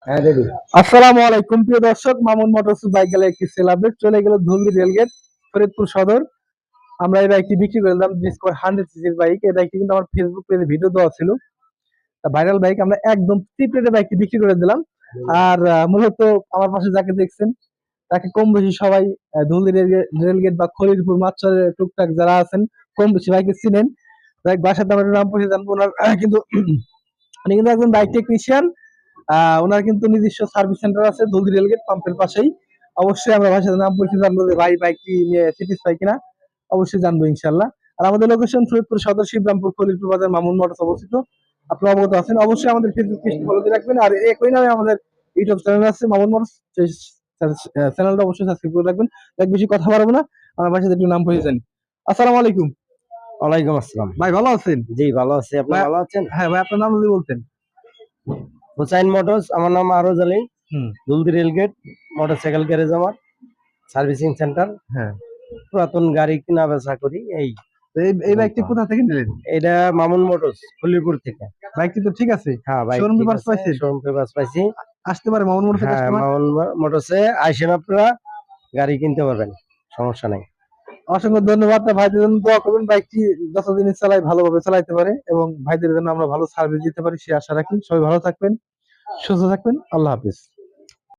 হ্যাঁ রেডি। আসসালামু আলাইকুম প্রিয় দর্শক, মামুন মোটরস বাইক গেলে একটি সেল আপডেট চলে গেল ধুলদি রেলগেট ফরিদপুর সদর। আমরা এই বাইকটি বিক্রি করে দিলাম, ডিসকভার 100 সিসির বাইক। এই বাইকটি কিন্তু আমার ফেসবুক পেজে ভিডিও দেওয়া ছিল, ভাইরাল বাইক। আমরা একদম চিপ রেটে বাইকটি বিক্রি করে দিলাম। আর মূলত আমার পাশে যাকে দেখছেন তাকে কম বেশি সবাই ধুলদি রেলগেট বা খলিলপুর মাছচরের টুকটাক যারা আছেন কম বেশি বাইকে চিনেন। বাইক বাসার নামের নাম পরিচয় জানবো ওনার কিন্তু উনি কিন্তু একজন বাইক টেকনিশিয়ান। ওনার কিন্তু নিজস্ব সার্ভিস সেন্টার আছে ধুলদি রেলগেট পাম্পের পাশেই। অবশ্যই আমরা ভাইয়ের সাথে নাম পরিচয় জানবো যে ভাই বাইকটি নিয়ে স্যাটিসফাই কিনা, অবশ্যই জানবো ইনশাল্লাহ। আর আমাদের লোকেশন ফরিদপুর সদর, শিবরামপুর, খলিলপুর বাজার, মামুন মোটরস অবস্থিত। আপনারা অবগত আছেন, অবশ্যই আমাদের ফেসবুক পেজটি ফলো দিয়ে রাখবেন। আর একই নামে আমাদের ইউটিউব চ্যানেল আছে মামুন মোটরস, চ্যানেলটা অবশ্যই সাবস্ক্রাইব করে রাখবেন। এক বেশি কথা পারবো না, আমার ভাইয়ের সাথে একটু নাম পরিচয় জানি। আসসালামু আলাইকুম ওয়ালাইকুম আসসালাম। ভাই, ভালো আছেন? জি ভালো আছি, আপনি ভাই, ভালো আছেন? হ্যাঁ ভাই, আপনার নাম যদি বলতেন। হুসাইন মোটরস, আমার নাম আরজ আলী। হুম। দুলদি রেলগেট মোটরসাইকেল গ্যারেজ, আমার সার্ভিসিং সেন্টার। হ্যাঁ, পুরাতন গাড়ি কিনা বেচা করি। এই তো এই বাইকটি কোথা থেকে নিলেন? এটা মামুন মোটরস খলিপুর থেকে। বাইকটি তো ঠিক আছে, হ্যাঁ বাইক শোরুম ঠিক পেপারস আছে, পাইছেন? শোরুম পেপারস পাইছি। আসতে পারে মামুন মোটরসের হ্যাঁ কাস্টমার। মামুন মোটরসে আইসেন, আপনারা গাড়ি কিনতে পারবেন, সমস্যা নাই। অসংখ্য ধন্যবাদ। ভাইদের জন্য দোয়া করবেন, বাইকটি যতদিন চালাই ভালোভাবে চালাইতে পারে এবং ভাইদের জন্য আমরা ভালো সার্ভিস দিতে পারি সে আশা রাখি। সবাই ভালো থাকবেন, সুস্থ থাকবেন, আল্লাহ হাফিজ।